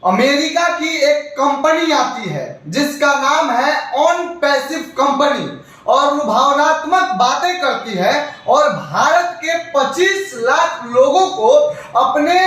America की एक company आती है जिसका नाम है ऑन पैसिव कंपनी और लुभावनात्मक बातें करती है और भारत के 25 लाख लोगों को अपने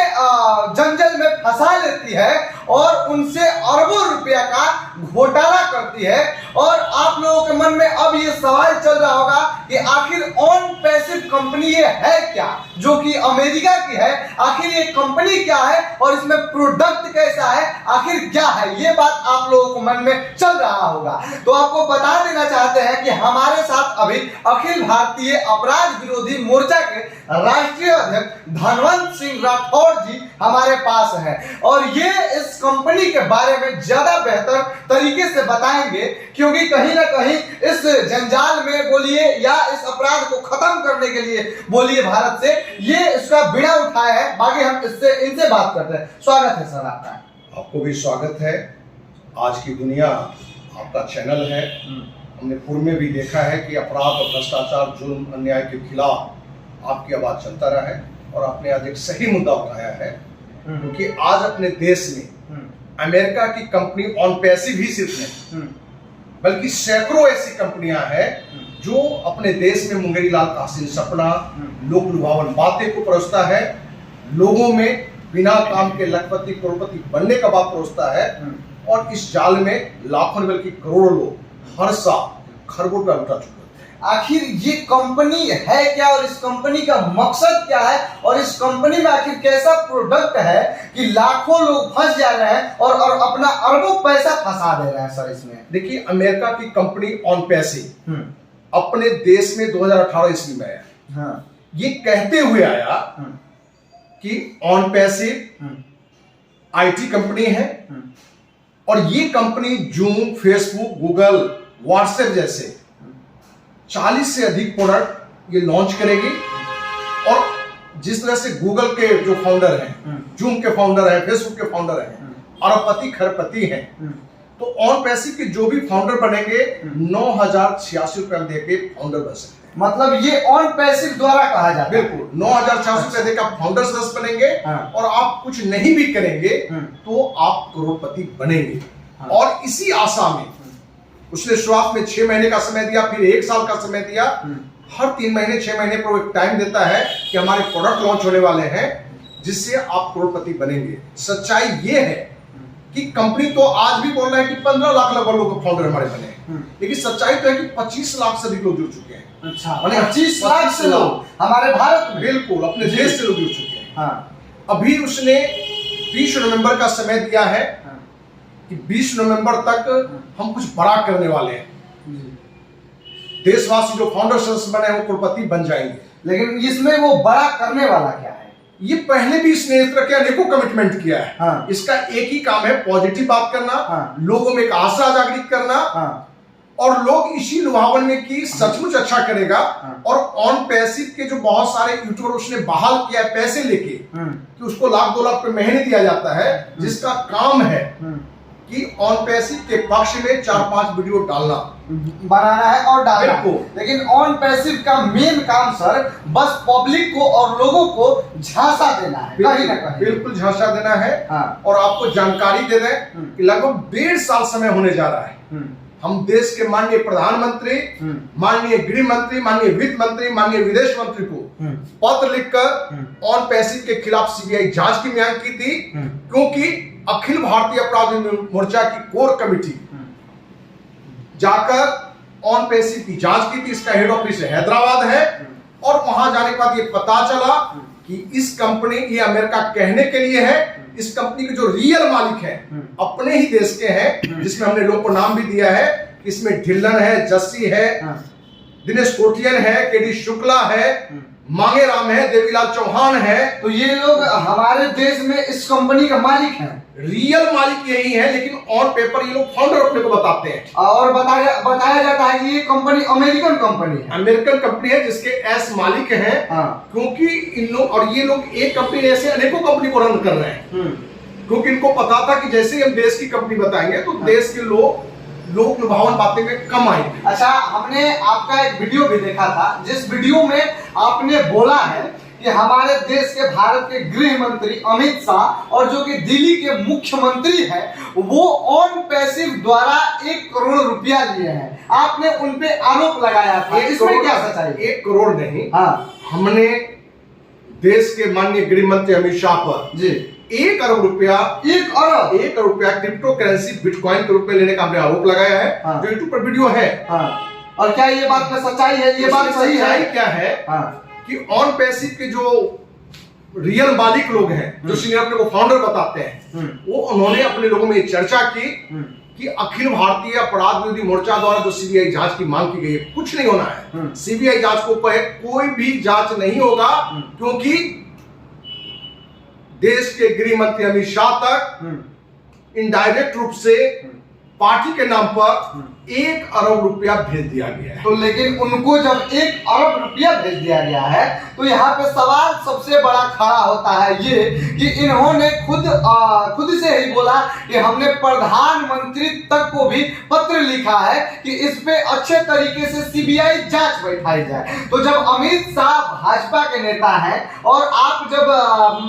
जंजल में फंसा लेती है और उनसे अरबों रुपया का घोटाला करती है। और आप लोगों के मन में अब ये सवाल चल रहा होगा कि आखिर ऑन पैसिव कंपनी ये है क्या, जो कि अमेरिका की है। आखिर ये कंपनी क्या है और इसमें प्रोडक्ट कैसा है, आखिर क्या है, ये बात आप लोगों को मन में चल रहा होगा। तो आपको बता देना चाहते हैं कि हमारे साथ अभी अखिल भारतीय अपराध विरोधी मोर्चा के राष्ट्रीय अध्यक्ष धनवंत सिंह राठौड़ जी हमारे पास है और ये इस कंपनी के बारे में ज्यादा बेहतर तरीके से बताएंगे, क्योंकि कहीं ना कहीं इस जंजाल में बोलिए या इस अपराध को खत्म करने के लिए बोलिए भारत से ये इसका बीड़ा उठाया है। बाकी हम इनसे बात करते हैं। स्वागत है सर आपका। आपको भी स्वागत है। आज की दुनिया आपका चैनल है। हमने पूर्व में भी देखा है कि अपराध और भ्रष्टाचार, जुल्म, अन्याय के खिलाफ आपकी आवाज चलता रहा है और आपने आज एक सही मुद्दा उठाया है, क्योंकि आज अपने देश में अमेरिका की कंपनी ऑन पैसिव ही सिर्फ नहीं बल्कि सैकड़ों ऐसी कंपनियां हैं जो अपने देश में मुंगेरी लाल का हसीन सपना, लोक लुभावन बातें को परोसता है, लोगों में बिना काम के लखपति करोड़पति बनने का बात परोसता है और इस जाल में लाखों बल्कि करोड़ों लोग हर साल खरबों का लुटा चुके हैं। आखिर ये कंपनी है क्या और इस कंपनी का मकसद क्या है और इस कंपनी में आखिर कैसा प्रोडक्ट है कि लाखों लोग फंस जा रहे हैं और अपना अरबों पैसा फंसा दे रहे हैं। सर इसमें देखिए, अमेरिका की कंपनी ऑन पैसिव अपने देश में 2018 ईस्वी में आया। ये कहते हुए आया कि ऑन पैसिव आईटी कंपनी है और ये company zoom, Facebook, Google, WhatsApp जैसे 40 से अधिक प्रोडक्ट ये लॉन्च करेगी। और जिस तरह से गूगल के जो फाउंडर हैं, जूम के फाउंडर हैं, फेसबुक के फाउंडर हैं, अरबपति खरबपति हैं, तो ऑन पैसिव के जो भी फाउंडर बनेंगे 9,086 रुपए देके फाउंडर बन सकते हैं। मतलब ये ऑन पैसिव द्वारा कहा जाता है। बिल्कुल 9,086 रुपए देकर आप फाउंडर सदस्य बनेंगे और आप कुछ नहीं भी करेंगे तो आप करोड़पति बनेंगे। और इसी आशा में उसने शुरुआत में 6 महीने का समय दिया, फिर 1 साल का समय दिया। हर 3 महीने 6 महीने पर एक टाइम देता है कि हमारे प्रोडक्ट लॉन्च होने वाले हैं जिससे आप करोड़पति बनेंगे। सच्चाई ये है कि कंपनी तो आज भी बोल रहा है कि 15 लाख लगभग लोग फाउंडर हमारे बने, लेकिन सच्चाई तो है कि 25 लाख से अधिक लोग जुड़ चुके हैं। अच्छा, 25 लाख से लोग हमारे भारत में, बिल्कुल अपने देश से लोग जुड़ चुके हैं। अभी उसने 20 नवंबर का समय दिया है कि 20 नवंबर तक हम कुछ बड़ा करने वाले हैं। देशवासी जो फाउंडर सदस्य बने वो करोड़पति बन जाएंगे। लेकिन इसमें वो बड़ा करने वाला क्या है? ये पहले भी इसने इस तरह के अनेकों कमिटमेंट किया है। इसका एक ही काम है, पॉजिटिव बात करना, लोगों में एक आशा जागृत करना और लोग इसी लुभावन में कि सचमुच अच्छा करेगा। और ऑन पैसिव के जो बहुत सारे यूट्यूबर उसने बहाल किया है पैसे लेके कि उसको लाख 2 लाख पे महीने दिया जाता है, जिसका काम है कि ऑन पैसिव के पक्ष में 4-5 वीडियो डालना, बनाना है और डालना। लेकिन ऑन पैसिव का मेन काम सर बस पब्लिक को और लोगों को झांसा देना है, कहीं ना कहीं। बिल्कुल झांसा देना है। और आपको जानकारी दे दें कि लगभग 1.5 साल समय होने जा रहा है। हम देश के माननीय प्रधानमंत्री, माननीय गृह मंत्री, माननीय वित्त मंत्री, माननीय विदेश मंत्री को पत्र लिखकर ऑन पैसिव के खिलाफ सीबीआई जांच की मांग की थी, क्योंकि अखिल भारतीय अपराध मोर्चा की कोर कमेटी जाकर ऑन पैसिव की जांच की थी। इसका हेड ऑफिस हैदराबाद है और वहां जाने के बाद ये पता चला कि इस कंपनी, ये अमेरिका कहने के लिए है, इस कंपनी के जो रियल मालिक हैं अपने ही देश के हैं, जिसमें हमने लोगों को नाम भी दिया है। इसमें ढिल्लन है, जस्सी है, दिनेश कोटियन है, केडी शुक्ला है, मांगेराम है, देवीलाल चौहान है। तो ये लोग हमारे देश में इस कंपनी का मालिक हैं। रियल मालिक यही है, लेकिन ऑन पेपर ये लोग फाउंडर अपने को बताते हैं और बताया जाता है कि ये कंपनी अमेरिकन कंपनी है। अमेरिकन कंपनी है जिसके एस मालिक हैं। क्योंकि इन लोग और ये लोग एक कंपनी ऐसे अनेकों कंपनी को रन कर रहे हैं, क्योंकि इनको पता था कि जैसे ही हम देश की कंपनी बताएंगे तो देश के लोग लुभावन बातें में कम आएंगे। अच्छा, हमने आपका एक वीडियो भी देखा था जिस वीडियो में आपने बोला है कि हमारे देश के भारत के गृह मंत्री अमित शाह और जो कि दिल्ली के मुख्यमंत्री हैं वो ऑन पैसिव द्वारा 1 करोड़ रुपया लिए हैं। आपने उन पे आरोप लगाया था, इसमें क्या सच्चाई है? 1 करोड़ नहीं, हाँ, हमने देश के माननीय गृह मंत्री अमित शाह पर जी 1 अरब रुपया 1 अरब 1 करोड़ रुपया क्रिप्टो करेंसी बिटकॉइन के रूप में लेने का हमने आरोप लगाया है। हाँ। जो यूट्यूब पर वीडियो है। हाँ। और क्या ये बात में सच्चाई है? ये बात सही है? क्या है हाँ। कि ऑन पैसिव के जो रियल मालिक लोग हैं, जो सीनियर अपने को फाउंडर बताते हैं, वो उन्होंने अपने लोगों में चर्चा की कि अखिल भारतीय अपराध विरोधी मोर्चा द्वारा जो सीबीआई जांच की मांग की गई है, कुछ नहीं होना है। सीबीआई जांच को कोई भी जांच नहीं होगा, क्योंकि देश के गृह मंत्री अमित शाह तक इनडायरेक्ट रूप से पार्टी के नाम पर 1 अरब रुपया भेज दिया गया है। तो लेकिन उनको जब 1 अरब रुपया भेज दिया गया है तो यहाँ पे सवाल सबसे बड़ा खड़ा होता है ये कि इन्होंने खुद से ही बोला कि हमने प्रधानमंत्री तक को भी पत्र लिखा है कि इस पे अच्छे तरीके से सीबीआई जांच बैठाई जाए। तो जब अमित शाह भाजपा के नेता हैं और आप जब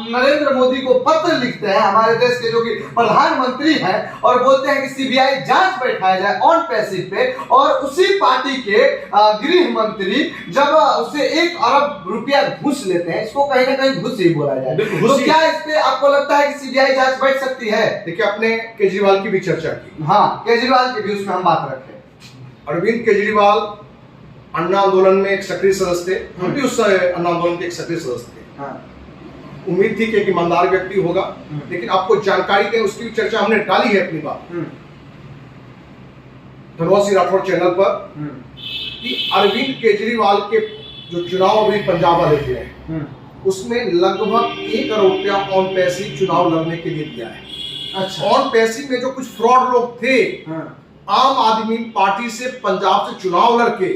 नरेंद्र मोदी को पत्र लिखते हैं, हमारे देश के जो कि प्रधानमंत्री हैं, और बोलते हैं कि सीबीआई जांच बैठाया जाए ऑन पैसिव पे, और उसी पार्टी के गृह मंत्री जब उसे 1 अरब रुपया घूस लेते हैं, इसको कहीं ना कहीं घूस ही बोला जाए, तो क्या इस पे आपको लगता है कि सीबीआई जांच बैठ सकती है? देखिए, आपने केजरीवाल की भी चर्चा की। हाँ, केजरीवाल की भी उसमें हम बात रखें। अरविंद केजरीवाल अन्ना आंदोलन में एक सक्रिय सदस्य थे, हम भी उस अन्ना आंदोलन के एक सक्रिय सदस्य थे। हाँ। उम्मीद थी कि एक ईमानदार व्यक्ति होगा, लेकिन आपको जानकारी दें, उसकी भी चर्चा हमने डाली है अपनी बात धनवंत सिंह राठौर चैनल पर, कि अरविंद केजरीवाल के जो चुनाव अभी पंजाब वाले थे उसमें लगभग 1 करोड़ रुपया ऑन पैसिव चुनाव लड़ने के लिए दिया है। अच्छा। ऑन पैसिव में जो कुछ फ्रॉड लोग थे, आम आदमी पार्टी से पंजाब से चुनाव लड़के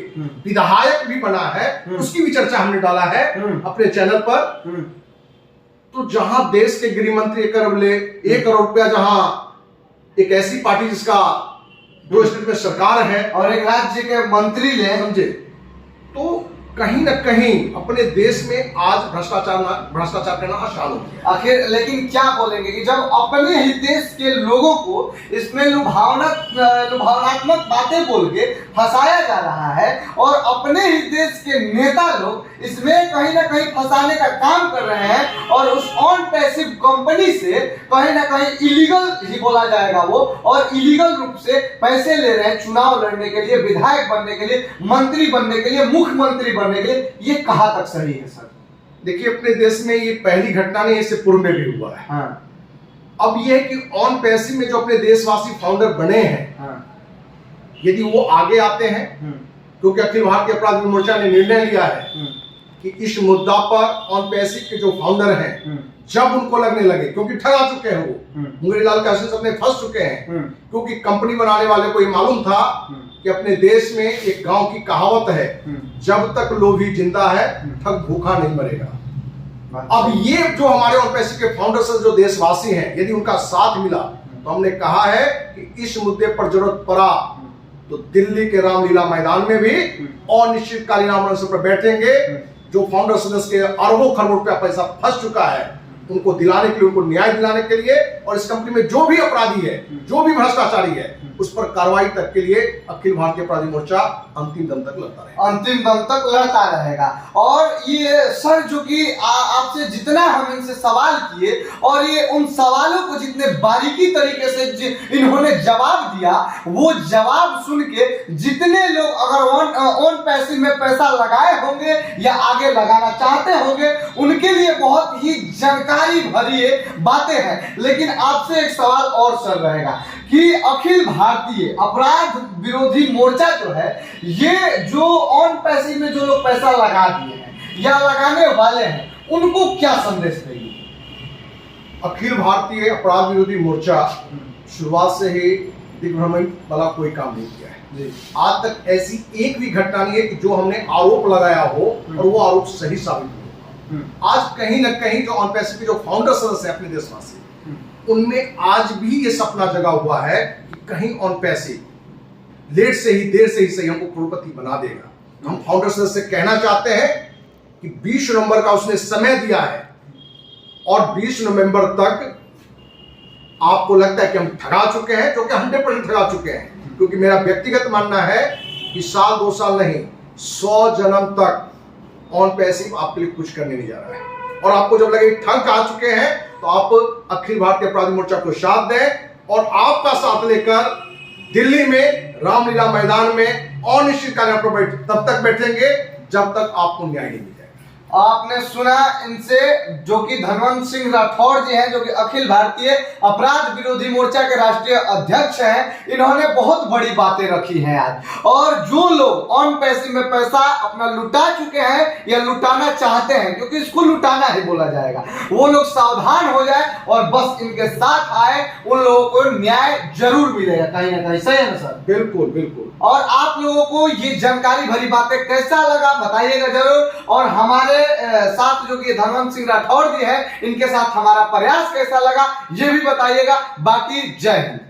विधायक भी बना है, उसकी भी चर्चा हमने डाला है अपने चैनल पर। तो जहां देश के गृह मंत्री 1 करोड़ रुपया, जहां एक ऐसी पार्टी जिसका 2 स्टेट में सरकार है और एक राज्य के मंत्री ले, समझे, तो कहीं ना कहीं अपने देश में आज भ्रष्टाचार करना आसान हो गया। आखिर लेकिन क्या बोलेंगे कि जब अपने ही देश के लोगों को इसमें लुभावनात्मक बातें बोल के फंसाया जा रहा है और अपने ही देश के नेता लोग इसमें कहीं ना कहीं फंसाने का काम कर रहे हैं, और उस ऑन पैसिव कंपनी से कहीं ना कहीं इलीगल ही बोला जाएगा वो, और इलीगल रूप से पैसे ले रहे हैं चुनाव लड़ने के लिए, विधायक बनने के लिए, मंत्री बनने के लिए, मुख्यमंत्री बनने के लिए, ये कहां तक सही है सर? देखिए, अपने देश में ये पहली घटना नहीं, इससे पूर्व में भी हुआ है। हाँ। अब ये है कि ऑन पैसिव में जो अपने देशवासी फाउंडर बने हैं, हाँ। यदि वो आगे आते हैं, क्योंकि अखिल भारतीय अपराध विरोधी मोर्चा ने निर्णय लिया है कि इस मुद्दा पर ऑन पैसिव के जो फाउंडर हैं, जब उनको लगने लगे, क्योंकि ठगा चुके हैं वो, मुंगेरीलाल कैसे अपने फंस चुके हैं, क्योंकि कंपनी बनाने वाले को ये मालूम था कि अपने देश में एक गांव की कहावत है, जब तक लोभी जिंदा है ठग भूखा नहीं मरेगा। अब ये जो हमारे ऑन पैसिव के फाउंडर्स जो देशवासी हैं, यदि उनका साथ मिला तो हमने कहा है कि इस मुद्दे पर जरूरत पड़ा तो दिल्ली के रामलीला मैदान में भी अनिश्चितकालीन आमरण पर बैठेंगे। जो फाउंडर सदस्य के अरबों खरबों रुपया पैसा फंस चुका है, उनको दिलाने के लिए, उनको न्याय दिलाने के लिए, और इस कंपनी में जो भी अपराधी है, जो भी भ्रष्टाचारी है, उस पर कार्रवाई तक के लिए अखिल भारतीय अपराधी मोर्चा अंतिम दम तक लड़ता रहेगा। अंतिम दम तक लड़ता रहेगा। और ये सर, जो कि आपसे जितना हम इनसे सवाल किए और ये उन सवालों को जितने बारीकी तरीके से इन्होंने जवाब दिया, वो जवाब सुन के जितने लोग अगर ऑन पैसिव में पैसा लगाए होंगे या आगे लगाना चाहते होंगे, उनके लिए बहुत ही जानकारी भरी बातें हैं। लेकिन आपसे एक सवाल और सर रहेगा कि अखिल भारतीय अपराध विरोधी मोर्चा जो है, ये जो ऑन पैसिव में जो लोग पैसा लगा दिए हैं या लगाने वाले हैं, उनको क्या संदेश देंगे? अखिल भारतीय अपराध विरोधी मोर्चा शुरुआत से ही दिग्भ्रमण वाला कोई काम नहीं किया है। आज तक ऐसी एक भी घटना नहीं है कि जो हमने आरोप लगाया हो और वो आरोप सही साबित हो। आज कहीं ना कहीं जो ऑन पैसिव के जो फाउंडर सदस्य हैं अपने देशवासी, उनमें आज भी ये सपना जगा हुआ है कि कहीं ऑन पैसिव लेट से ही देर से ही सही हमको करोड़पति बना देगा। हम फाउंडर सदस्य कहना चाहते हैं कि 20 नवंबर का उसने समय दिया है और 20 नवंबर तक आपको लगता है कि हम ठगा चुके हैं, जो कि 100% ठगा चुके हैं, क्योंकि मेरा व्यक्तिगत मानना है कि साल 2 साल नहीं 100 जन्म तक ऑन पैसिव आपके लिए कुछ करने नहीं जा रहा है। और आपको जब लगे ठग आ चुके हैं तो आप अखिल भारतीय अपराधी मोर्चा को साथ दें और आपका साथ लेकर दिल्ली में रामलीला मैदान में अनिश्चितकालीन पर तब तक बैठेंगे जब तक आपको न्याय नहीं मिलेगा। आपने सुना इनसे, जो कि धनवंत सिंह राठौड़ जी हैं, जो कि अखिल भारतीय अपराध विरोधी मोर्चा के राष्ट्रीय अध्यक्ष हैं। इन्होंने बहुत बड़ी बातें रखी हैं आज। और जो लोग ऑन पैसे में पैसा अपना लुटा चुके हैं या लुटाना चाहते हैं, क्योंकि इसको लुटाना ही बोला जाएगा, वो लोग सावधान हो जाए और बस इनके साथ आए, उन लोगों को न्याय जरूर मिलेगा कहीं ना कहीं। सही है ना सर? बिल्कुल बिल्कुल। और आप लोगों को ये जानकारी भरी बातें कैसा लगा बताइएगा जरूर। और हमारे साथ जो कि धनवंत सिंह राठौड़ जी है, इनके साथ हमारा प्रयास कैसा लगा ये भी बताइएगा। बाकी जय हिंद।